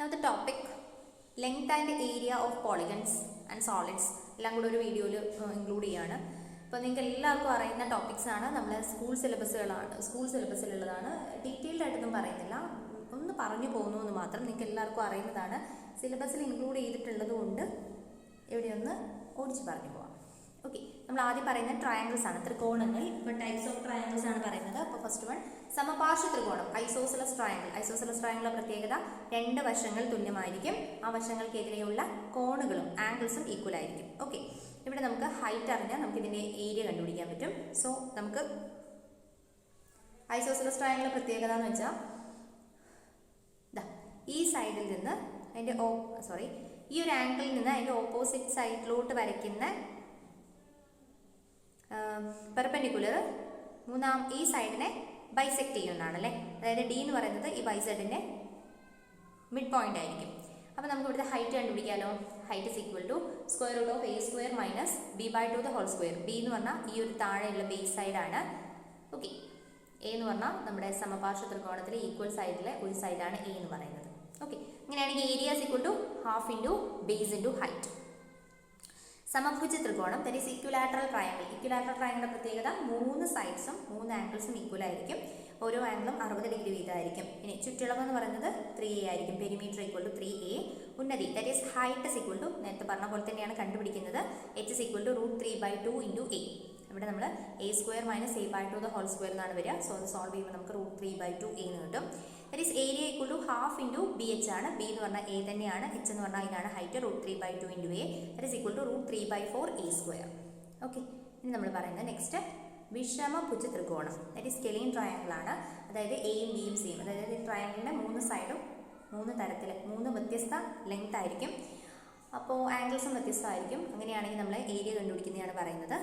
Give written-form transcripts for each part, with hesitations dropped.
Now the topic length and area of polygons and solids എല്ലാം കൂടെ ഒരു വീഡിയോയിൽ ഇൻക്ലൂഡ് ചെയ്യാണ്. അപ്പോൾ നിങ്ങൾക്ക് എല്ലാവർക്കും അറിയുന്ന ടോപ്പിക്സ് ആണ്. നമ്മളെ സ്കൂൾ സിലബസിലുള്ളതാണ്. ഡീറ്റെയിൽഡ് ആയിട്ടൊന്നും പറയുന്നില്ല, ഒന്ന് പറഞ്ഞു പോകുന്നു എന്ന് മാത്രം. നിങ്ങൾക്ക് എല്ലാവർക്കും അറിയുന്നതാണ്. സിലബസിൽ ഇൻക്ലൂഡ് ചെയ്തിട്ടുള്ളത് കൊണ്ട് എവിടെയൊന്ന് ഓടിച്ച് പറഞ്ഞു പോവാം. ഓക്കെ, നമ്മൾ ആദ്യം പറയുന്നത് ട്രയാങ്കിൾസ് ആണ്, ത്രികോണങ്ങൾ. ഇപ്പോൾ ടൈപ്സ് ഓഫ് ട്രയാങ്കിൾസ് ആണ് പറയുന്നത്. അപ്പോൾ ഫസ്റ്റ് വൺ സമപാർശ്വ ത്രികോണം, ഐസോസെലസ് ട്രയാങ്കിൾ. ഐസോസെലസ് ട്രയാങ്കിളിന്റെ പ്രത്യേകത രണ്ട് വശങ്ങൾ തുല്യമായിരിക്കും, ആ വശങ്ങൾക്കെതിരെയുള്ള കോണുകളും ആംഗിൾസും ഈക്വൽ ആയിരിക്കും. ഓക്കെ, ഇവിടെ നമുക്ക് ഹൈറ്റ് അറിഞ്ഞാൽ നമുക്ക് ഇതിന്റെ ഏരിയ കണ്ടുപിടിക്കാൻ പറ്റും. സോ നമുക്ക് ഐസോസെലസ് ട്രയാങ്കിളിന്റെ പ്രത്യേകത എന്ന് വെച്ചാൽ ഈ സൈഡിൽ നിന്ന് അതിന്റെ ഈ ഒരു ആംഗിളിൽ നിന്ന് അതിന്റെ ഓപ്പോസിറ്റ് സൈഡിലോട്ട് വരയ്ക്കുന്ന പെർപെൻഡിക്കുലർ ഈ സൈഡിനെ ബൈസെക്ട് ചെയ്യുന്നതാണ് അല്ലേ. അതായത് ഡി എന്ന് പറയുന്നത് ഈ ബൈസെഡിന്റെ മിഡ് പോയിന്റ് ആയിരിക്കും. അപ്പോൾ നമുക്ക് ഇവിടുത്തെ ഹൈറ്റ് കണ്ടുപിടിക്കാമല്ലോ. Height is equal to square root of a square minus b/2 the whole square. B എന്ന് പറഞ്ഞാൽ ഈ ഒരു താഴെയുള്ള ബേസ് സൈഡാണ്. ഓക്കെ, എ എന്ന് പറഞ്ഞാൽ നമ്മുടെ സമപാർശ്വ ത്രികോണത്തിലെ ഈക്വൽ സൈഡിലെ ഒരു സൈഡാണ് എ എന്ന് പറയുന്നത്. ഓക്കെ, അങ്ങനെയാണെങ്കിൽ area is equal to half into base into height. സമഭുജ ത്രികോണം, that is equilateral triangle. Equilateral ട്രയാങ്കിളിന്റെ പ്രത്യേകത മൂന്ന് സൈഡ്സും മൂന്ന് ആംഗിൾസും ഈക്വൽ ആയിരിക്കും. ഓരോ ആംഗിളും 60 ഡിഗ്രി വീതമായിരിക്കും. ഇനി ചുറ്റളവ് എന്ന് പറയുന്നത് 3a ആയിരിക്കും. Perimeter equal to 3a. ഉന്നതി that is height is equal to നേരത്തെ പറഞ്ഞ പോലെ തന്നെയാണ് കണ്ടുപിടിക്കുന്നത്. h is equal to √3/2 into a. ഇവിടെ നമ്മൾ a square minus a/2 the whole square എന്നാണ് വരിക. സോ അത് സോൾവ് ചെയ്യുമ്പോൾ നമുക്ക് √3/2 a എന്ന് കിട്ടും. That is area equal to half into bh ആണ്. b എന്ന് പറഞ്ഞാൽ a തന്നെയാണ്, h എന്ന് പറഞ്ഞാൽ അതിനാണ് height. √3/2 into a that is equal to √3/4 a square. Okay, ഇനി നമ്മൾ പറയുന്നത് നെക്സ്റ്റ് വിഷമഭുജ ത്രികോണം, ദാറ്റ് ഈസ് സ്കെലീൻ ട്രയാങ്കിൾ ആണ്. അതായത് എയും ബിയും സിയും, അതായത് ഈ ട്രയാങ്കിളിൻ്റെ മൂന്ന് സൈഡും മൂന്ന് തരത്തിൽ മൂന്ന് വ്യത്യസ്ത ലെങ്ത് ആയിരിക്കും. അപ്പോൾ ആംഗിൾസും വ്യത്യസ്തമായിരിക്കും. അങ്ങനെയാണെങ്കിൽ നമ്മൾ ഏരിയ കണ്ടുപിടിക്കുന്നതാണ് പറയുന്നത്.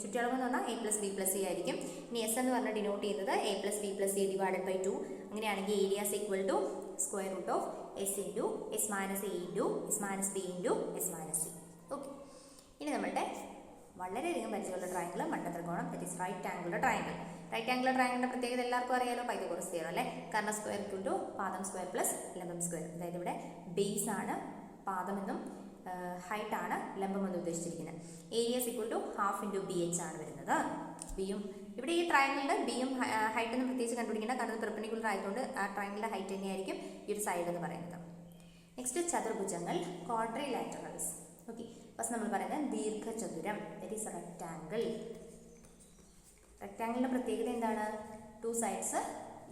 ചുറ്റളവ് എന്ന് പറഞ്ഞാൽ a+b+c ആയിരിക്കും. ഇനി എസ് എന്ന് പറഞ്ഞാൽ ഡിനോട്ട് ചെയ്യുന്നത് a+b+c /2. അങ്ങനെയാണെങ്കിൽ area is equal to square root of s into s minus a into s minus b into s minus c. Okay, ഇനി നമ്മളുടെ വളരെയധികം പരിചയമുള്ള ട്രയാങ്കിൾ മട്ടത്രികോണം, ദാറ്റ് ഈസ് റൈറ്റ് ആംഗിളുടെ ട്രയാങ്കിൾ. റൈറ്റ് ആംഗിളുടെ ട്രയാങ്കിളിന്റെ പ്രത്യേകത എല്ലാവർക്കും അറിയാലോ, പൈതഗോറസ് തിയറം അല്ലേ. കർണ സ്ക്വയർ ഈക്വൽ ടു പാദം സ്ക്വയർ പ്ലസ് ലംബം സ്ക്വയർ. അതായത് ഇവിടെ ബേസ് ആണ് പാദമെന്നും ഹൈറ്റ് ആണ് ലംബം എന്ന് ഉദ്ദേശിച്ചിരിക്കുന്നത്. Area is equal to half into bh ആണ് വരുന്നത്. ബിയും ഇവിടെ ഈ ട്രയാങ്കിളിന്റെ ബിയും ഹൈറ്റ് എന്ന് പ്രത്യേകിച്ച് കണ്ടുപിടിക്കേണ്ട, കാരണം പെർപെൻഡിക്കുലർ ആയതുകൊണ്ട് ആ ട്രയാങ്കിളിന്റെ ഹൈറ്റ് തന്നെയായിരിക്കും ഈ ഒരു സൈഡ് എന്ന് പറയുന്നത്. നെക്സ്റ്റ് ചതുർഭുജങ്ങൾ, ക്വാഡ്രിലാറ്ററൽസ്. ഓക്കെ, ഫസ്റ്റ് നമ്മൾ പറയുന്നത് ദീർഘചതുരം, ദാറ്റ് ഈസ് റെക്റ്റാങ്കിൾ. റെക്റ്റാങ്കിളിന്റെ പ്രത്യേകത എന്താണ്? 2 സൈഡ്സ്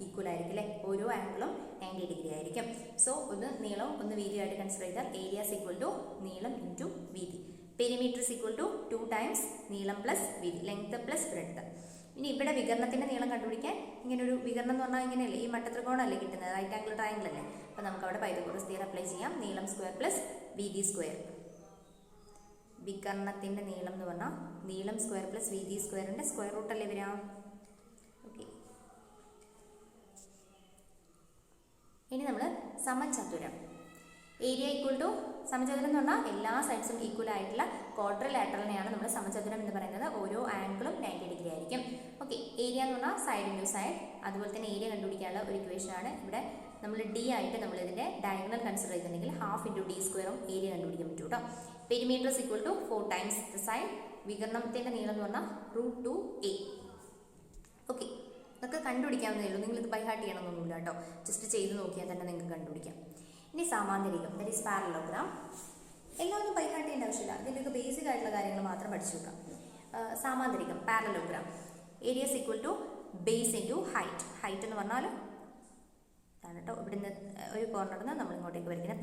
ഈക്വൽ ആയിരിക്കും അല്ലേ. ഓരോ ആംഗിളും 90 ഡിഗ്രി ആയിരിക്കും. സോ ഒന്ന് നീളം ഒന്ന് വീതിയായിട്ട് കൺസിഡർ ചെയ്താൽ ഏരിയ ഇസ് ഈക്വൽ ടു നീളം ഇൻറ്റു വീതി. Perimeter is equal to 2 times നീളം പ്ലസ് വീതി, ലെങ്ത് പ്ലസ് ബ്രെഡ്ത്ത്. ഇനി ഇവിടെ വികരണത്തിന്റെ നീളം കണ്ടുപിടിക്കാൻ ഇങ്ങനെ ഒരു വികരണം എന്ന് പറഞ്ഞാൽ ഇങ്ങനെയല്ലേ, ഈ മട്ടത്രികോണം അല്ലേ കിട്ടുന്നത്, റൈറ്റ് ആംഗിൾ ട്രയാങ്കിൾ അല്ലേ. അപ്പോൾ നമുക്ക് അവിടെ പൈതഗോറസ് തിയറം അപ്ലൈ ചെയ്യാം. നീളം സ്ക്വയർ പ്ലസ് വീതി സ്ക്വയർ. വികരണത്തിന്റെ നീളം എന്ന് പറഞ്ഞാൽ നീളം സ്ക്വയർ പ്ലസ് വീതി സ്ക്വയറിന്റെ സ്ക്വയർ റൂട്ട് അല്ലേ വരാം. ഓക്കെ, ഇനി നമ്മൾ സമചതുരം. ഏരിയ ഈക്വൽ ടു സമചതുരം എന്ന് പറഞ്ഞാൽ എല്ലാ സൈഡ്സും ഈക്വൽ ആയിട്ടുള്ള ക്വാഡ്രിലാറ്ററലിനെയാണ് നമ്മൾ സമചതുരം എന്ന് പറയുന്നത്. ഓരോ ആംഗിളും 90 ഡിഗ്രി ആയിരിക്കും. ഓക്കെ, ഏരിയ എന്ന് പറഞ്ഞാൽ സൈഡ് ഇൻറ്റു സൈഡ്. അതുപോലെ തന്നെ ഏരിയ കണ്ടുപിടിക്കാനുള്ള ഒരു ഇക്വേഷൻ ആണ്. ഇവിടെ നമ്മൾ ഡി ആയിട്ട് നമ്മൾ ഇതിന്റെ ഡയഗണൽ കൺസിഡർ ചെയ്തിട്ടുണ്ടെങ്കിൽ ഹാഫ് ഇൻറ്റു d സ്ക്വയറും ഏരിയ കണ്ടുപിടിക്കാൻ പറ്റും കേട്ടോ. Perimeter is equal to 4 times the side. വികരണത്തിന്റെ നീളം എന്ന് പറഞ്ഞാൽ √2a. ഓക്കെ, ഇതൊക്കെ കണ്ടുപിടിക്കാവുന്നതേ ഉള്ളൂ, നിങ്ങൾ ഇത് ബൈ ഹാർട്ട് ചെയ്യണമെന്നൊന്നുമില്ല കേട്ടോ. ജസ്റ്റ് ചെയ്ത് നോക്കിയാൽ തന്നെ നിങ്ങൾക്ക് കണ്ടുപിടിക്കാം. ഇനി സാമാന്തരികം, ദാറ്റ് ഈസ് പാരലോഗ്രാം. എല്ലാവരും ബൈ ഹാർട്ട് ചെയ്യേണ്ട ആവശ്യമില്ല, ഇതിൻ്റെയൊക്കെ ബേസിക് ആയിട്ടുള്ള കാര്യങ്ങൾ മാത്രം പഠിച്ചു വെക്കാം. സാമാന്തരികം, parallelogram. Area is equal to base into height. Height എന്ന് പറഞ്ഞാൽ ആണ് കേട്ടോ. ഇവിടുന്ന് ഒരു കോർണറിൽ നിന്ന് നമ്മൾ ഇങ്ങോട്ടേക്ക് വരയ്ക്കുന്നത്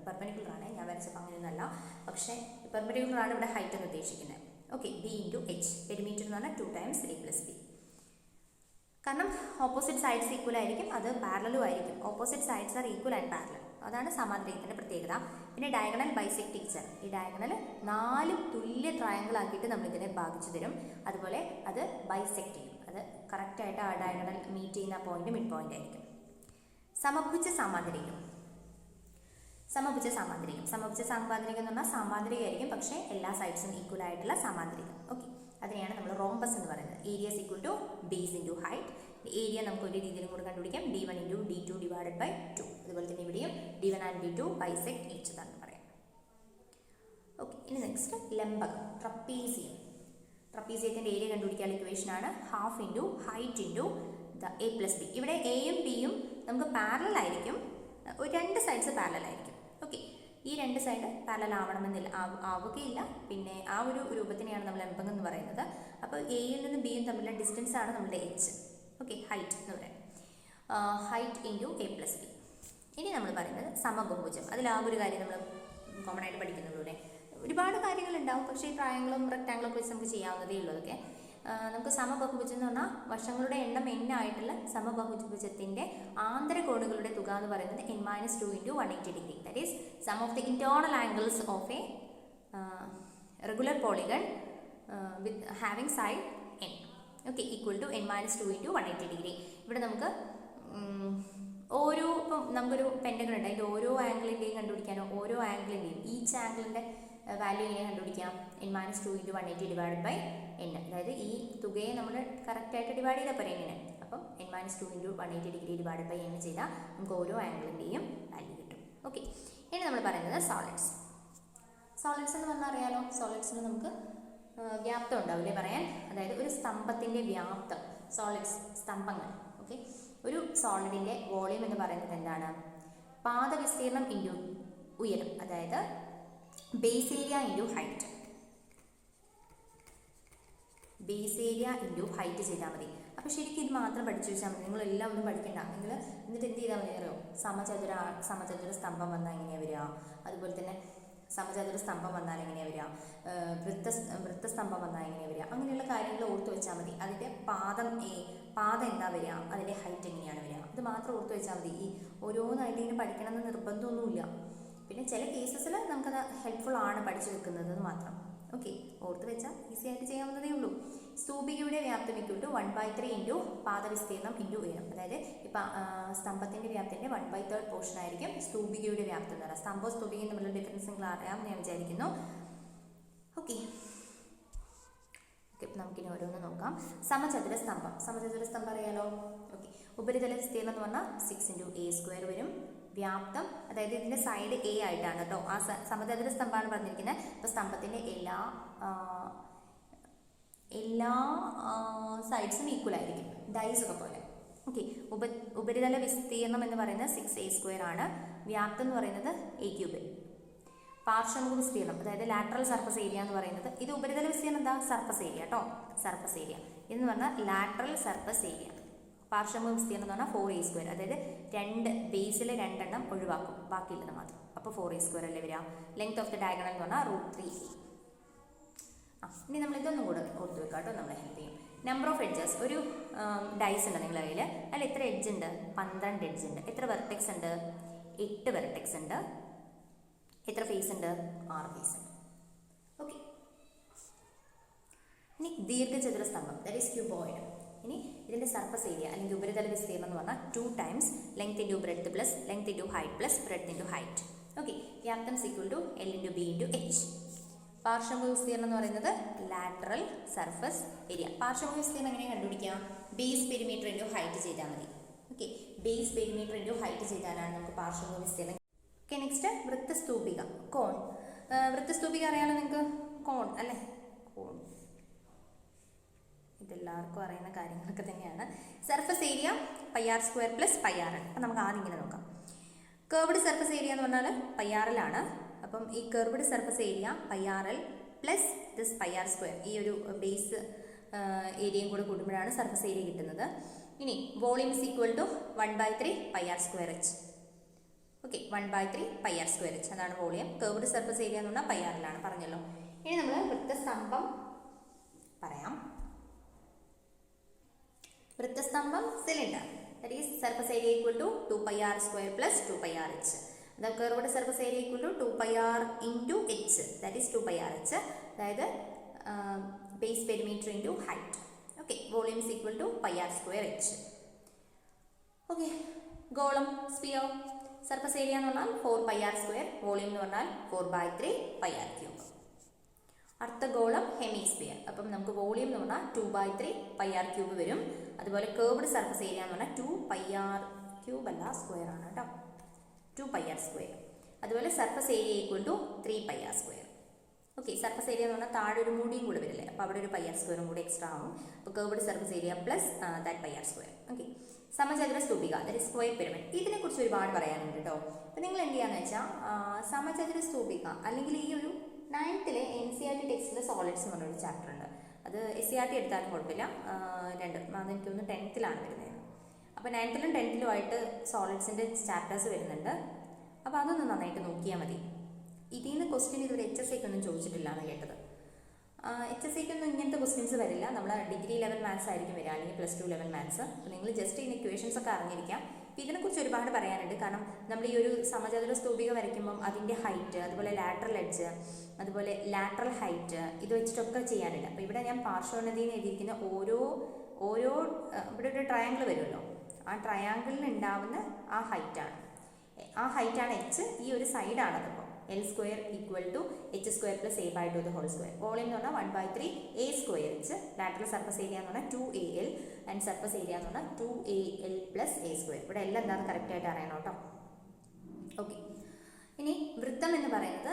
പെർപെൻഡിക്കുലർ ആണ്. ഞാൻ വരച്ചപ്പോൾ അങ്ങനെയൊന്നല്ല, പക്ഷേ പെർപെൻഡിക്കുലർ ആണ് ഇവിടെ ഹൈറ്റ് എന്ന് ഉദ്ദേശിക്കുന്നത്. Okay, b into h. Perimeter എന്ന് പറഞ്ഞാൽ 2 ടൈംസ് a+b. കാരണം ഓപ്പോസിറ്റ് സൈഡ്സ് ഈക്വൽ ആയിരിക്കും, അത് പാരലലും ആയിരിക്കും. Opposite sides are equal and parallel, അതാണ് സമാന്തരികത്തിന്റെ പ്രത്യേകത. പിന്നെ ഡയഗണൽ ബൈസെക്ട് ഈച്ച് അതർ. ഈ ഡയഗണൽ 4 തുല്യ ട്രയാങ്കിൾ ആക്കിയിട്ട് നമ്മൾ ഇതിനെ ഭാഗിച്ചു തരും. അതുപോലെ അത് ബൈസെക്ട് ചെയ്യും, അത് കറക്റ്റായിട്ട് ആ ഡയഗണൽ മീറ്റ് ചെയ്യുന്ന പോയിന്റ് മിഡ് പോയിന്റ് ആയിരിക്കും. സമഭുജ സാമാന്തരികം. സമഭുജ സാമാന്തരികം എന്ന് പറഞ്ഞാൽ സാമാന്തരികമായിരിക്കും, പക്ഷേ എല്ലാ സൈഡ്സും ഈക്വൽ ആയിട്ടുള്ള സാമാന്തരികം. ഓക്കെ, അതിനെയാണ് നമ്മൾ റോംബസ് എന്ന് പറയുന്നത്. Area is equal to base into height. Area നമുക്ക് ഒരു രീതിയിലും കൂടെ കണ്ടുപിടിക്കാം, d1 ഇൻറ്റു d2 / 2. അതുപോലെ തന്നെ ഇവിടെയും D1 and D2 bisect each other എന്ന് പറയാം. ഓക്കെ, ഇനി നെക്സ്റ്റ് ലംബകം, ട്രപ്പീസിയം. ട്രപ്പീസിയത്തിൻ്റെ ഏരിയ കണ്ടുപിടിക്കാൻ ഇക്വേഷൻ ആണ് half into height into the A plus B. ഇവിടെ എയും ബിയും നമുക്ക് പാരലൽ ആയിരിക്കും, ഒരു രണ്ട് സൈഡ്സ് പാരലൽ ആയിരിക്കും. ഓക്കെ, ഈ രണ്ട് സൈഡ് പാരലൽ ആവണമെന്നില്ല, ആവുകയില്ല. പിന്നെ ആ ഒരു രൂപത്തിനെയാണ് നമ്മൾ ലംബകം എന്ന് പറയുന്നത്. അപ്പോൾ എയിൽ നിന്ന് ബിയും തമ്മിലുള്ള ഡിസ്റ്റൻസ് ആണ് നമ്മുടെ എച്ച്. ഓക്കെ, ഹൈറ്റ് എന്ന് പറയാം. Height into A plus B. ഇനി നമ്മൾ പറയുന്നത് സമബഹുഭുജം. അതിലാകെ ഒരു കാര്യം നമ്മൾ കോമൺ ആയിട്ട് പഠിക്കുന്നുള്ളൂ അല്ലേ. ഒരുപാട് കാര്യങ്ങളുണ്ടാവും, പക്ഷേ ഈ ട്രയാങ്കിളും റെക്ടാങ്കിളും വെച്ച് നമുക്ക് ചെയ്യാവുന്നതേ ഉള്ളൂ. അതൊക്കെ നമുക്ക് സമബഹുഭുജം എന്ന് പറഞ്ഞാൽ വശങ്ങളുടെ എണ്ണം n ആയിട്ടുള്ള സമബഹുഭുജത്തിൻ്റെ ആന്തരകോണുകളുടെ തുക എന്ന് പറയുന്നത് n-2 × 180 degree. That is sum of the internal angles of a regular polygon with having side n. Okay, equal to n-2 × 180 degree. ഇവിടെ നമുക്ക് ഇപ്പം നമുക്കൊരു പെൻറ്റഗൺ ഉണ്ട്, അതിൻ്റെ ഓരോ ആംഗിളിൻ്റെയും കണ്ടുപിടിക്കാനോ ഓരോ ആംഗിളിൻ്റെയും ഈച്ച് ആംഗിളിൻ്റെ വാല്യൂ എങ്ങനെ കണ്ടുപിടിക്കാം? n-2 × 180 divide by n. അതായത് ഈ തുകയെ നമ്മൾ കറക്റ്റായിട്ട് ഡിവൈഡ് ചെയ്താൽ പോരെ എങ്ങനെ. അപ്പം n-2 × 180 degree divide by n ചെയ്താൽ നമുക്ക് ഓരോ ആംഗിളിൻ്റെയും വാല്യൂ കിട്ടും. ഓക്കെ, ഇനി നമ്മൾ പറയുന്നത് സോളിഡ്സ്. സോളിഡ്സ് എന്ന് പറഞ്ഞാൽ അറിയാലോ, സോളിഡ്സിന് നമുക്ക് വ്യാപ്തം ഉണ്ടാവില്ലേ പറയാൻ. അതായത് ഒരു സ്തംഭത്തിൻ്റെ വ്യാപ്തം, സോളിഡ്സ് സ്തംഭങ്ങൾ. ഓക്കെ, ഒരു സോളിഡിൻ്റെ വോളിയം എന്ന് പറയുന്നത് എന്താണ്? പാദവിസ്തീർണം ഇൻറ്റു ഉയരം, അതായത് base area into height. Base area into height ചെയ്താൽ മതി. അപ്പോൾ ശരിക്കും ഇത് മാത്രം പഠിച്ചു വെച്ചാൽ മതി, നിങ്ങളെല്ലാം ഒന്നും പഠിക്കണ്ട. നിങ്ങൾ എന്നിട്ട് എന്ത് ചെയ്താൽ മതി അറിയോ? സമചതുര സ്തംഭം വന്നാൽ എങ്ങനെയാണ് വരിക, അതുപോലെ തന്നെ സമചതുര സ്തംഭം വന്നാൽ എങ്ങനെയാണ് വരിക, വൃത്തസ്തംഭം വന്നാൽ എങ്ങനെയാണ് വരിക, അങ്ങനെയുള്ള കാര്യങ്ങൾ ഓർത്ത് വെച്ചാൽ മതി. അതിൻ്റെ പാദം എന്താ വരിക, അതിൻ്റെ ഹൈറ്റ് എങ്ങനെയാണ് വരിക, ഇത് മാത്രം ഓർത്ത് വെച്ചാൽ മതി. ഈ ഓരോന്നായിട്ട് ഇങ്ങനെ പഠിക്കണമെന്ന് നിർബന്ധമൊന്നുമില്ല. പിന്നെ ചില കേസസിൽ നമുക്കത് ഹെൽപ്ഫുൾ ആണ് പഠിച്ചു വെക്കുന്നത് മാത്രം. ഓക്കെ, ഓർത്ത് വെച്ചാൽ ഈസി ആയിട്ട് ചെയ്യാവുന്നതേ ഉള്ളൂ. സ്തൂപികയുടെ വ്യാപ്തം = 1/3 ഇൻറ്റു പാദവിസ്തീർണം ഇൻറ്റു ഉയരം. അതായത് ഇപ്പം സ്തംഭത്തിൻ്റെ വ്യാപ്തിൻ്റെ 1/3 പോർഷൻ ആയിരിക്കും സ്തൂപികയുടെ വ്യാപ്തം എന്ന് പറയുന്നത്. സ്തംഭവും സ്തൂപികയും തമ്മിലുള്ള ഡിഫറൻസ് നിങ്ങൾ അറിയാമെന്ന് ഞാൻ വിചാരിക്കുന്നു. ഓക്കെ, നമുക്കിനി ഓരോന്ന് നോക്കാം. സമചതുര സ്തംഭം അറിയാലോ. ഓക്കെ, ഉപരിതല വിസ്തീർണം എന്ന് പറഞ്ഞാൽ 6 × a² വരും. വ്യാപ്തം, അതായത് ഇതിൻ്റെ സൈഡ് a ആയിട്ടാണ് കേട്ടോ. ആ സമചതുര സ്തംഭമാണ് പറഞ്ഞിരിക്കുന്നത്. അപ്പോൾ സ്തംഭത്തിൻ്റെ എല്ലാ സൈഡ്സും ഈക്വൽ ആയിരിക്കും, ഡൈസൊക്കെ പോലെ. ഓക്കെ, ഉപരിതല വിസ്തീർണം എന്ന് പറയുന്നത് 6a² ആണ്. വ്യാപ്തം എന്ന് പറയുന്നത് a³. പാർശ്വമുഖ വിസ്തീർണം, അതായത് ലാറ്ററൽ സർഫസ് ഏരിയ എന്ന് പറയുന്നത്, ഇത് ഉപരിതല വിസ്തീർണം എന്താ? സർഫസ് ഏരിയ കേട്ടോ, സർഫസ് ഏരിയ. ഇതെന്ന് പറഞ്ഞാൽ ലാറ്ററൽ സർഫസ് ഏരിയ. പാർശ്വമുഖ വിസ്തീർണം എന്ന് പറഞ്ഞാൽ 4a². അതായത് ബേസിൽ 2 ഒഴിവാക്കും, ബാക്കിയുള്ളത് മാത്രം. അപ്പോൾ 4a² അല്ലേ വരിക. ലെങ്ത് ഓഫ് ദി ഡയഗണൽ എന്ന് പറഞ്ഞാൽ √3a. ഇനി നമ്മൾ ഇതൊന്നും കൂടെ ഓർത്ത് വെക്കാം കേട്ടോ, നമ്മളെ ഹെൽപ്പ് ചെയ്യും. നമ്പർ ഓഫ് എഡ്ജസ്, ഒരു ഡൈസ് ഉണ്ട് നിങ്ങളുടെ കയ്യിൽ, അതിൽ എത്ര എഡ്ജ് ഉണ്ട്? 12 എഡ്ജ് ഉണ്ട്. എത്ര വെർട്ടെക്സ് ഉണ്ട്? 8 വെർട്ടെക്സ് ഉണ്ട്. എത്ര ഫേസ് ഉണ്ട്? 6 ഫേസ് ഉണ്ട്. ഓക്കെ, ഇനി ദീർഘചതുര സ്തംഭം, ദാറ്റ് ഈസ് ക്യൂബോയിഡ്. ഇനി ഇതിൻ്റെ സർഫസ് ഏരിയ അല്ലെങ്കിൽ ഉപരിതല വിസ്തീർണം എന്ന് പറഞ്ഞാൽ 2 times length into breadth plus length into height plus breadth into height. Okay, വ്യാപ്തം = L × B × H. പാർശ്വമുഖ വിസ്തീർണം എന്ന് പറയുന്നത് ലാറ്ററൽ സർഫസ് ഏരിയ. പാർശ്വമുഖ വിസ്തീർണം എങ്ങനെയാണ് കണ്ടുപിടിക്കുക? ബേസ് പെരിമീറ്റർ ഇൻറ്റു ഹൈറ്റ് ചെയ്താൽ മതി. Okay, base perimeter into height ചെയ്താലാണ് നമുക്ക് പാർശ്വമുഖ വിസ്തീർണം. ഓക്കെ, നെക്സ്റ്റ് വൃത്തസ്തൂപിക, കോൺ. വൃത്തസ്തൂപിക അറിയാലോ നിങ്ങൾക്ക്, കോൺ അല്ലേ, കോൺ. ഇതെല്ലാവർക്കും അറിയുന്ന കാര്യങ്ങളൊക്കെ തന്നെയാണ്. Surface area πr² + πrl. അപ്പം നമുക്ക് ആദ്യം ഇങ്ങനെ നോക്കാം. കർവ്ഡ് സർഫസ് ഏരിയ എന്ന് പറഞ്ഞാൽ πrl ആണ്. അപ്പം ഈ curved surface area πrl plus this πr², ഈ ഒരു ബേസ് ഏരിയയും കൂടെ കൂട്ടുമ്പോഴാണ് സർഫസ് ഏരിയ കിട്ടുന്നത്. ഇനി വോളിയം = 1/3 πr²h. ഓക്കെ, 1/3 πr²h അതാണ് വോളിയം. കർവ്ഡ് സർഫസ് ഏരിയ എന്ന് പറഞ്ഞാൽ πrl ആണ്, പറഞ്ഞല്ലോ. ഇനി നമ്മൾ വൃത്തസ്തംഭം പറയാം. വൃത്തസ്തംഭം cylinder, that is surface area = 2πr² + 2πrh. The curved surface area = 2πr into h, that is 2πrh. അതായത് base perimeter into height. Okay, volume is equal to πr²h. Okay, ഗോളം സ്പിയർ സർഫസ് ഏരിയ എന്ന് പറഞ്ഞാൽ 4πr², volume എന്ന് പറഞ്ഞാൽ 4/3 πr³. അർദ്ധഗോളം hemisphere, അപ്പം നമുക്ക് volume എന്ന് പറഞ്ഞാൽ 2/3 πr³ വരും. അതുപോലെ കേർവ്ഡ് സർഫസ് ഏരിയ എന്ന് പറഞ്ഞാൽ 2πr³ അല്ല, സ്ക്വയർ ആണ് കേട്ടോ. 2 പൈ ആർ സ്ക്വയർ. അതുപോലെ surface area equal to 3 pi R square. Okay, surface area എന്ന് പറഞ്ഞാൽ താഴെ ഒരു മൂടിയും കൂടെ വരില്ലേ, അപ്പോൾ അവിടെ ഒരു പൈ ആർ സ്ക്വയറും കൂടെ എക്സ്ട്രാ ആവും. അപ്പോൾ curved surface area plus that pi R square. Okay, സമചതുര സ്തൂപിക, ദാറ്റ് ഈസ് സ്ക്വയർ പിരമിഡ്. ഇതിനെക്കുറിച്ച് ഒരുപാട് പറയാനുണ്ട് കേട്ടോ. അപ്പോൾ നിങ്ങൾ എന്ത് ചെയ്യാന്ന് വെച്ചാൽ സമചതുര സ്തൂപിക അല്ലെങ്കിൽ ഈ ഒരു 9th NCERT ടെക്സ്റ്റിൽ സോളിഡ്സ് എന്ന് പറഞ്ഞൊരു ചാപ്റ്റർ ഉണ്ട്. അത് SCERT എടുത്താലും കുഴപ്പമില്ല, അതെനിക്ക് തോന്നുന്നു 10th വരുന്നത്. അപ്പോൾ 9th 10th ആയിട്ട് സോളിഡ്സിൻ്റെ ചാപ്റ്റേഴ്സ് വരുന്നുണ്ട്. അപ്പോൾ അതൊന്ന് നന്നായിട്ട് നോക്കിയാൽ മതി. ഇതിൽ നിന്ന് ക്വസ്റ്റ്യൻ ഇതുവരെ HSAക്ക് ഒന്നും ചോദിച്ചിട്ടില്ല എന്ന് കേട്ടത്. HSAക്ക് ഒന്നും ഇങ്ങനത്തെ ക്വസ്റ്റ്യൻസ് വരില്ല. നമ്മൾ ഡിഗ്രി ലെവൽ മാത്സ് ആയിരിക്കും വരിക, അല്ലെങ്കിൽ +2 ലെവൽ മാത്സ്. അപ്പോൾ നിങ്ങൾ ജസ്റ്റ് ഇതിന് ഇക്വേഷൻസ് ഒക്കെ അറിഞ്ഞിരിക്കാം. അപ്പോൾ ഇതിനെക്കുറിച്ച് ഒരുപാട് പറയാനുണ്ട്. കാരണം നമ്മൾ ഈ ഒരു സമചതുര സ്തൂപിക വരയ്ക്കുമ്പം അതിൻ്റെ ഹൈറ്റ്, അതുപോലെ ലാറ്ററൽ എഡ്ജ്, അതുപോലെ ലാറ്ററൽ ഹൈറ്റ്, ഇത് വെച്ചിട്ടൊക്കെ ചെയ്യാനുണ്ട്. അപ്പോൾ ഇവിടെ ഞാൻ പാർശ്വോന്നതി എന്ന് എഴുതിയിരിക്കുന്ന ഓരോ ഇവിടെ ഒരു ട്രയാങ്കിൾ വരുമല്ലോ, ആ ട്രയാങ്കിളിന് ഉണ്ടാവുന്ന ആ ഹൈറ്റാണ് H. ഈ ഒരു സൈഡാണത്. അപ്പോൾ L² equal to H² + A/2 whole square. Volume എന്ന് പറഞ്ഞാൽ 1/3 A² H. Lateral surface area എന്ന് പറഞ്ഞാൽ 2AL ആൻഡ് സർഫസ് ഏരിയ എന്ന് പറഞ്ഞാൽ 2AL + A². ഇവിടെ എല്ലാം എന്താണെന്ന് കറക്റ്റായിട്ട് അറിയണം കേട്ടോ. ഓക്കെ, ഇനി വൃത്തം എന്ന് പറയുന്നത്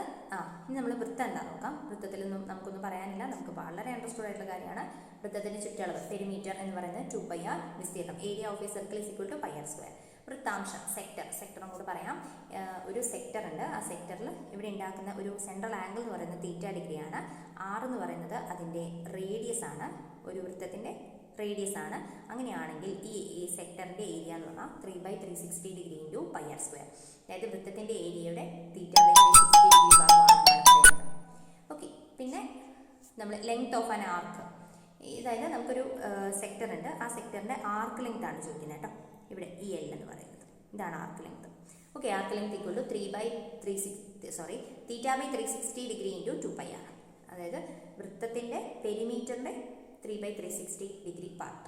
ഇനി നമ്മൾ വൃത്തം എന്താ നോക്കാം. വൃത്തത്തിലൊന്നും നമുക്കൊന്നും പറയാനില്ല, നമുക്ക് വളരെ ഇൻട്രസ്റ്റഡ് ആയിട്ടുള്ള കാര്യമാണ്. വൃത്തത്തിൻ്റെ ചുറ്റളവ് പെരിമീറ്റർ എന്ന് പറയുന്നത് 2 പൈ ആർ, വിസ്തീർണം area of a circle is equal to pi R square. വൃത്താംശം സെക്ടറും കൂടെ പറയാം. ഒരു സെക്ടർ ഉണ്ട്, ആ സെക്ടറിൽ ഇവിടെ ഉണ്ടാക്കുന്ന ഒരു സെൻട്രൽ ആംഗിൾ എന്ന് പറയുന്നത് θ ആണ്. R എന്ന് പറയുന്നത് അതിൻ്റെ റേഡിയസ് ആണ്, ഒരു വൃത്തത്തിൻ്റെ റേഡിയസ് ആണ്. അങ്ങനെയാണെങ്കിൽ ഈ സെക്ടറിൻ്റെ ഏരിയ എന്ന് പറഞ്ഞാൽ 3/360 degree into pi R square. അതായത് വൃത്തത്തിൻ്റെ ഏരിയയുടെ θ/360 ഡിഗ്രി ഭാഗമാണ് പറയുന്നത്. ഓക്കെ, പിന്നെ നമ്മൾ ലെങ്ത് ഓഫ് ആൻ ആർക്ക്, അതായത് നമുക്കൊരു സെക്ടർ ഉണ്ട്, ആ സെക്ടറിൻ്റെ ആർക്ക് ലെങ്ത് ആണ് ചോദിക്കുന്നത് കേട്ടോ. ഇവിടെ EL എന്ന് പറയുന്നത് ഇതാണ് arc length. Okay, arc length equal to θ/360 degree into 2 pi r. അതായത് വൃത്തത്തിൻ്റെ പെരിമീറ്ററിൻ്റെ 3/360 ഡിഗ്രി പാർട്ട്.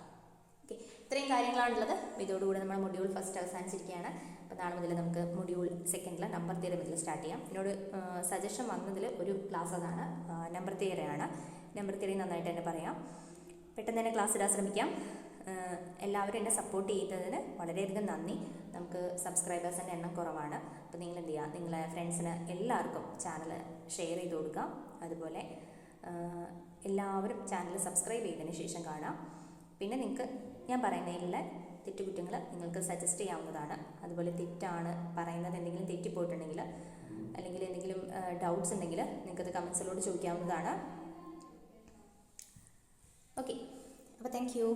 ഓക്കെ, ഇത്രയും കാര്യങ്ങളാണുള്ളത്. ഇതോടുകൂടി നമ്മൾ മൊഡ്യൂൾ 1 അവസാനിച്ചിരിക്കുകയാണ്. അപ്പോൾ നാളെ മുതൽ നമുക്ക് മൊഡ്യൂൾ 2 നമ്പർ തിയറി മുതൽ സ്റ്റാർട്ട് ചെയ്യാം. എന്നോട് സജഷൻ വന്നതിൽ ഒരു ക്ലാസ് അതാണ്, നമ്പർ തിയറിയാണ്. നമ്പർ തിയറി നന്നായിട്ട് തന്നെ പറയാം, പെട്ടെന്ന് തന്നെ ക്ലാസ് ഇടാൻ ശ്രമിക്കാം. എല്ലാവരും എന്നെ സപ്പോർട്ട് ചെയ്തതിന് വളരെയധികം നന്ദി. നമുക്ക് സബ്സ്ക്രൈബേഴ്സിൻ്റെ എണ്ണം കുറവാണ്. അപ്പോൾ നിങ്ങൾ എന്ത് ചെയ്യുക, നിങ്ങളെ ഫ്രണ്ട്സിന് എല്ലാവർക്കും ചാനൽ ഷെയർ ചെയ്ത് കൊടുക്കുക. അതുപോലെ എല്ലാവരും ചാനൽ സബ്സ്ക്രൈബ് ചെയ്തതിന് ശേഷം കാണാം. പിന്നെ നിങ്ങൾക്ക് ഞാൻ പറയുന്നതിലുള്ള തെറ്റുകുറ്റങ്ങൾ നിങ്ങൾക്ക് സജസ്റ്റ് ചെയ്യാവുന്നതാണ്. അതുപോലെ തെറ്റാണ് പറയുന്നത് എന്തെങ്കിലും തെറ്റിപ്പോയിട്ടുണ്ടെങ്കിൽ അല്ലെങ്കിൽ എന്തെങ്കിലും ഡൗട്ട്സ് ഉണ്ടെങ്കിൽ നിങ്ങൾക്കത് കമൻസിലോട് ചോദിക്കാവുന്നതാണ്. ഓക്കെ, അപ്പോൾ താങ്ക് യു.